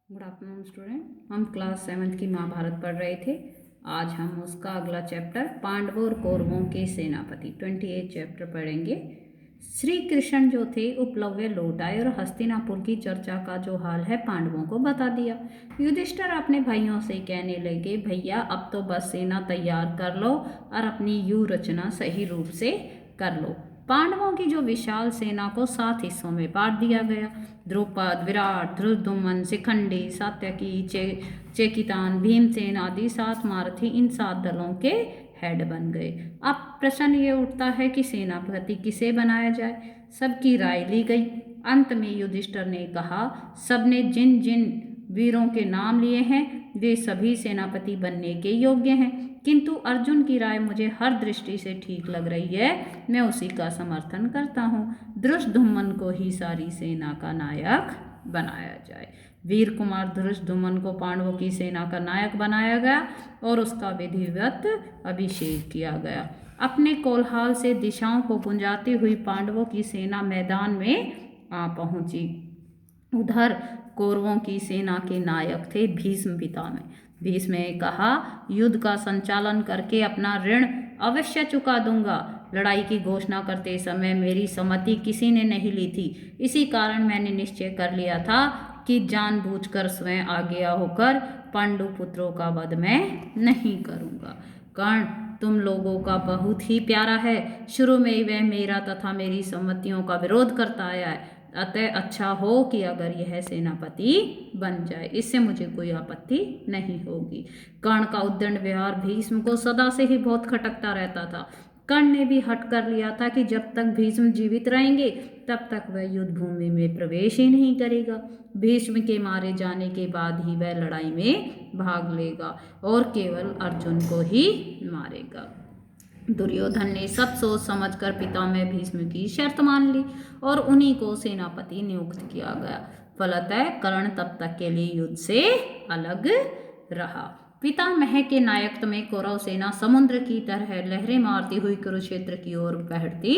Good afternoon student. हम class 7th की महाभारत पढ़ रहे थे। आज हम उसका अगला चैप्टर पांडवों और कौरवों के सेनापति 28 चैप्टर पढ़ेंगे। श्री कृष्ण जो थे उपलव्य लौट आए और हस्तिनापुर की चर्चा का जो हाल है पांडवों को बता दिया। युधिष्ठिर अपने भाइयों से कहने लगे, भैया अब तो बस सेना तैयार कर लो और अपनी व्यूह रचना सही रूप से कर लो। पांडवों की जो विशाल सेना को 7 हिस्सों में बांट दिया गया। द्रुपद, विराट, धृष्टद्युम्न, शिखंडी, सात्यकी, चेकितान, भीमसेन आदि 7 महारथी इन 7 दलों के हेड बन गए। अब प्रश्न ये उठता है कि सेनापति किसे बनाया जाए। सबकी राय ली गई। अंत में युधिष्ठिर ने कहा, सबने जिन जिन वीरों के नाम लिए हैं वे सभी सेनापति बनने के योग्य हैं, किंतु अर्जुन की राय मुझे हर दृष्टि से ठीक लग रही है, मैं उसी का समर्थन करता हूँ। धृष्टद्युम्न को ही सारी सेना का नायक बनाया जाए। वीर कुमार धृष्टद्युम्न को पांडवों की सेना का नायक बनाया गया और उसका विधिवत अभिषेक किया गया। अपने कोलाहल से दिशाओं को गुंजाती हुई पांडवों की सेना मैदान में आ पहुंची। उधर कौरवों की सेना के नायक थे भीष्म पितामह। भीष्म ने कहा, युद्ध का संचालन करके अपना ऋण अवश्य चुका दूंगा। लड़ाई की घोषणा करते समय मेरी सम्मति किसी ने नहीं ली थी। इसी कारण मैंने निश्चय कर लिया था कि जानबूझकर स्वयं आगे होकर पांडु पुत्रों का वध मैं नहीं करूंगा। कर्ण तुम लोगों का बहुत ही प्यारा है। शुरू में ही वह मेरा तथा मेरी सम्मतियों का विरोध करता आया है। अतः अच्छा हो कि अगर यह सेनापति बन जाए, इससे मुझे कोई आपत्ति नहीं होगी। कर्ण का उद्दंड व्यवहार भीष्म को सदा से ही बहुत खटकता रहता था। कर्ण ने भी हट कर लिया था कि जब तक भीष्म जीवित रहेंगे तब तक वह युद्ध भूमि में प्रवेश ही नहीं करेगा। भीष्म के मारे जाने के बाद ही वह लड़ाई में भाग लेगा और केवल अर्जुन को ही मारेगा। दुर्योधन ने सब सोच समझकर पितामह भीष्म की शर्त मान ली और उन्हीं को सेनापति नियुक्त किया गया। फलतः कर्ण तब तक के लिए युद्ध से अलग रहा। पितामह के नायकत्व में कौरव सेना समुद्र की तरह लहरें मारती हुई कुरुक्षेत्र की ओर बढ़ती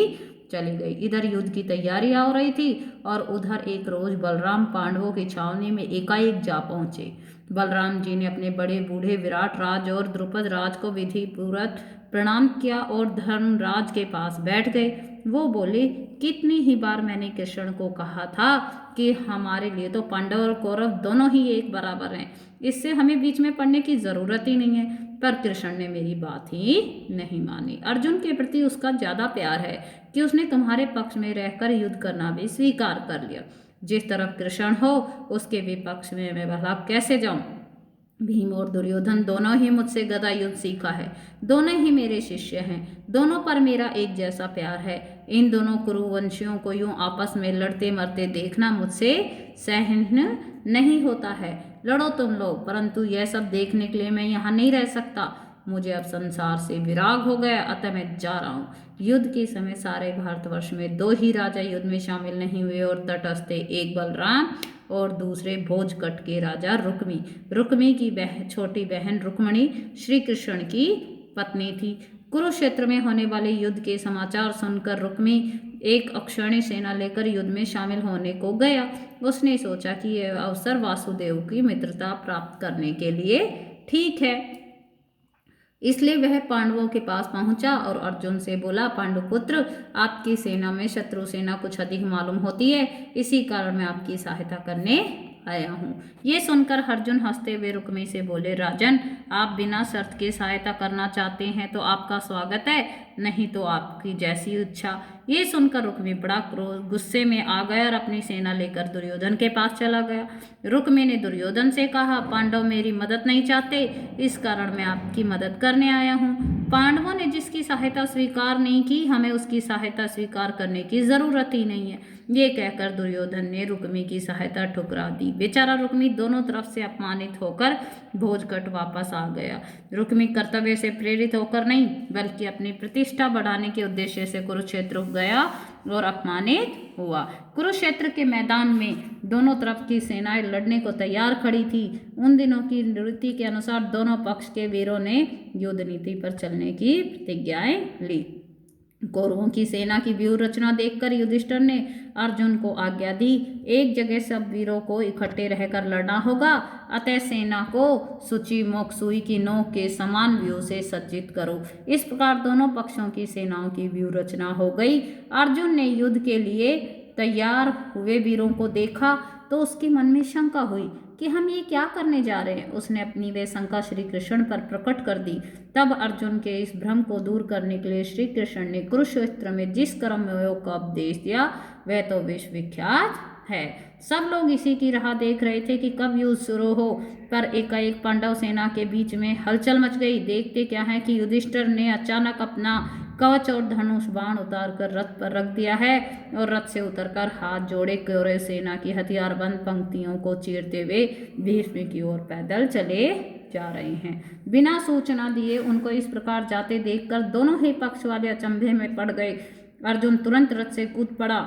चली गई। इधर युद्ध की तैयारी हो रही थी और उधर एक रोज बलराम पांडवों की छावनी में एकाएक जा पहुंचे। बलराम जी ने अपने बड़े बूढ़े विराट राज और द्रुपद राज को विधि पूर्वक प्रणाम किया और धर्मराज के पास बैठ गए। वो बोले, कितनी ही बार मैंने कृष्ण को कहा था कि हमारे लिए तो पांडव और कौरव दोनों ही एक बराबर हैं, इससे हमें बीच में पड़ने की जरूरत ही नहीं है, पर कृष्ण ने मेरी बात ही नहीं मानी। अर्जुन के प्रति उसका ज्यादा प्यार है कि उसने तुम्हारे पक्ष में रहकर युद्ध करना भी स्वीकार कर लिया। जिस तरफ कृष्ण हो उसके विपक्ष में मैं भला कैसे जाऊं। भीम और दुर्योधन दोनों ही मुझसे गदा युद्ध सीखा है, दोनों ही मेरे शिष्य हैं, दोनों पर मेरा एक जैसा प्यार है। इन दोनों कुरुवंशियों को यूं आपस में लड़ते मरते देखना मुझसे सहन नहीं होता है। लड़ो तुम लोग, परंतु यह सब देखने के लिए मैं यहाँ नहीं रह सकता। मुझे अब संसार से विराग हो गया, अतः मैं जा रहा हूँ। युद्ध के समय सारे भारतवर्ष में 2 ही राजा युद्ध में शामिल नहीं हुए और तटस्थ थे, एक बलराम और दूसरे भोजकट के राजा रुक्मी। रुक्मी की छोटी बहन रुक्मणी श्री कृष्ण की पत्नी थी। कुरुक्षेत्र में होने वाले युद्ध के समाचार सुनकर रुक्मी एक अक्षौणी सेना लेकर युद्ध में शामिल होने को गया। उसने सोचा कि यह अवसर वासुदेव की मित्रता प्राप्त करने के लिए ठीक है, इसलिए वह पांडवों के पास पहुंचा और अर्जुन से बोला, पांडुपुत्र, आपकी सेना में शत्रु सेना कुछ अधिक मालूम होती है, इसी कारण मैं आपकी सहायता करने आया हूँ। ये सुनकर अर्जुन हंसते हुए रुक्मी से बोले, राजन, आप बिना शर्त के सहायता करना चाहते हैं तो आपका स्वागत है, नहीं तो आपकी जैसी इच्छा। ये सुनकर रुक्मी बड़ा गुस्से में आ गया और अपनी सेना लेकर दुर्योधन के पास चला गया। रुक्मी ने दुर्योधन से कहा, पांडव मेरी मदद नहीं चाहते, इस कारण मैं आपकी मदद करने आया हूँ। पांडवों ने जिसकी सहायता स्वीकार नहीं की, हमें उसकी सहायता स्वीकार करने की जरूरत ही नहीं है। ये कहकर दुर्योधन ने रुक्मी की सहायता ठुकरा दी। बेचारा रुक्मी दोनों तरफ से अपमानित होकर भोजकट वापस आ गया। रुक्मी कर्तव्य से प्रेरित होकर नहीं, बल्कि अपनी प्रतिष्ठा बढ़ाने के उद्देश्य से कुरुक्षेत्र गया और अपमानित हुआ। कुरुक्षेत्र के मैदान में दोनों तरफ की सेनाएं लड़ने को तैयार खड़ी थी। उन दिनों की रीति के अनुसार दोनों पक्ष के वीरों ने युद्ध नीति पर चलने की प्रतिज्ञाएं ली। कौरवों की सेना की व्यूह रचना देखकर युधिष्ठिर ने अर्जुन को आज्ञा दी, एक जगह सब वीरों को इकट्ठे रहकर लड़ना होगा, अतः सेना को सूची मुख सुई की नोक के समान व्यूह से सज्जित करो। इस प्रकार दोनों पक्षों की सेनाओं की व्यूह रचना हो गई। अर्जुन ने युद्ध के लिए तैयार हुए वीरों को देखा तो उसके मन में शंका हुई कि हम ये क्या करने जा रहे हैं। उसने अपनी वे शंका श्री कृष्ण पर प्रकट कर दी। तब अर्जुन के इस भ्रम को दूर करने के लिए श्री कृष्ण ने कुरुक्षेत्र में जिस कर्म योग का उपदेश दिया वह तो विश्व विख्यात है। सब लोग इसी की राह देख रहे थे कि कब युद्ध शुरू हो, पर एकाएक पांडव सेना के बीच में हलचल मच गई। देखते क्या है कि युधिष्ठिर ने अचानक अपना कवच और धनुष बाण उतार कर रथ पर रख दिया है और रथ से उतरकर हाथ जोड़े कौरव सेना की हथियारबंद पंक्तियों को चीरते हुए भीष्म की ओर पैदल चले जा रहे हैं। बिना सूचना दिए उनको इस प्रकार जाते देखकर दोनों ही पक्ष वाले अचंभे में पड़ गए। अर्जुन तुरंत रथ से कूद पड़ा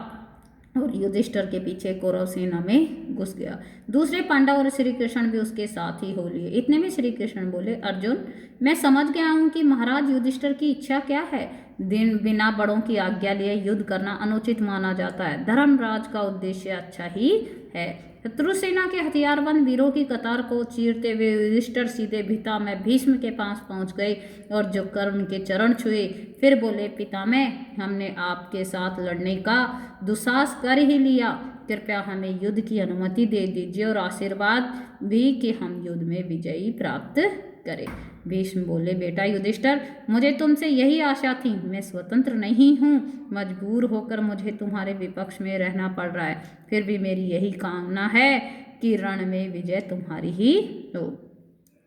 और युधिष्ठिर के पीछे कौरव सेना में घुस गया। दूसरे पांडव और श्री कृष्ण भी उसके साथ ही हो लिए। इतने में श्री कृष्ण बोले, अर्जुन मैं समझ गया हूँ कि महाराज युधिष्ठिर की इच्छा क्या है। बिना बड़ों की आज्ञा लिए युद्ध करना अनुचित माना जाता है। धर्मराज का उद्देश्य अच्छा ही है। शत्रु सेना के हथियारबंद वीरों की कतार को चीरते हुए युधिष्ठिर सीधे भिता में भीष्म के पास पहुंच गए और झुककर उनके चरण छुए। फिर बोले, पितामह हमने आपके साथ लड़ने का दुस्साहस कर ही लिया, कृपया हमें युद्ध की अनुमति दे दीजिए और आशीर्वाद भी कि हम युद्ध में विजयी प्राप्त करें। भीष्म बोले, बेटा युधिष्ठिर मुझे तुमसे यही आशा थी। मैं स्वतंत्र नहीं हूँ, मजबूर होकर मुझे तुम्हारे विपक्ष में रहना पड़ रहा है। फिर भी मेरी यही कामना है कि रण में विजय तुम्हारी ही हो।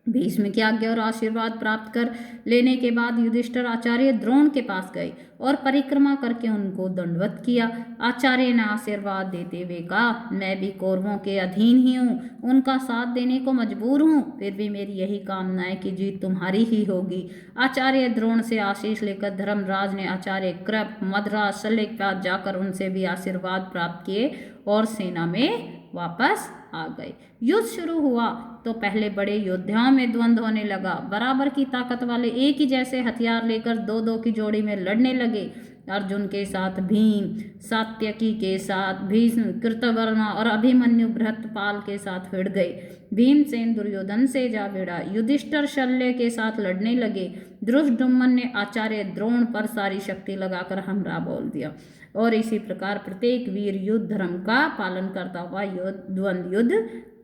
भीष्म की आज्ञा और आशीर्वाद प्राप्त कर लेने के बाद युधिष्ठिर आचार्य द्रोण के पास गए और परिक्रमा करके उनको दंडवत किया। आचार्य ने आशीर्वाद देते हुए कहा, मैं भी कौरवों के अधीन ही हूँ, उनका साथ देने को मजबूर हूँ। फिर भी मेरी यही कामना है कि जीत तुम्हारी ही होगी। आचार्य द्रोण से आशीष लेकर धर्मराज ने आचार्य कृप, मद्राज, शल्य के पास जाकर उनसे भी आशीर्वाद प्राप्त किए और सेना में वापस आ गए। युद्ध शुरू हुआ तो पहले बड़े योद्धाओं में द्वंद्व होने लगा। बराबर की ताकत वाले एक ही जैसे हथियार लेकर दो दो की जोड़ी में लड़ने लगे। अर्जुन के साथ भीम, सात्यकी के साथ भीष्म, कृतवर्मा और अभिमन्यु भृतपाल के साथ भिड़ गए। भीमसेन दुर्योधन से जा भिड़ा। युधिष्ठिर शल्य के साथ लड़ने लगे। धृष्टद्युम्न ने आचार्य द्रोण पर सारी शक्ति लगाकर हमला बोल दिया और इसी प्रकार प्रत्येक वीर युद्ध धर्म का पालन करता हुआ द्वंद्व युद्ध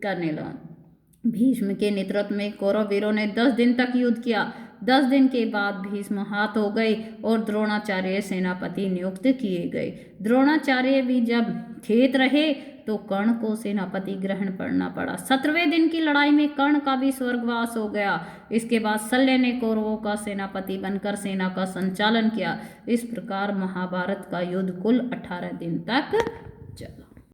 करने लगा। भीष्म के नेतृत्व में कौरव वीरों ने 10 दिन तक युद्ध किया। 10 दिन के बाद भीष्म हाथ हो गए और द्रोणाचार्य सेनापति नियुक्त किए गए। द्रोणाचार्य भी जब खेत रहे तो कर्ण को सेनापति ग्रहण करना पड़ा। 17वें दिन की लड़ाई में कर्ण का भी स्वर्गवास हो गया। इसके बाद शल्य ने कौरवों का सेनापति बनकर सेना का संचालन किया। इस प्रकार महाभारत का युद्ध कुल 18 दिन तक चला।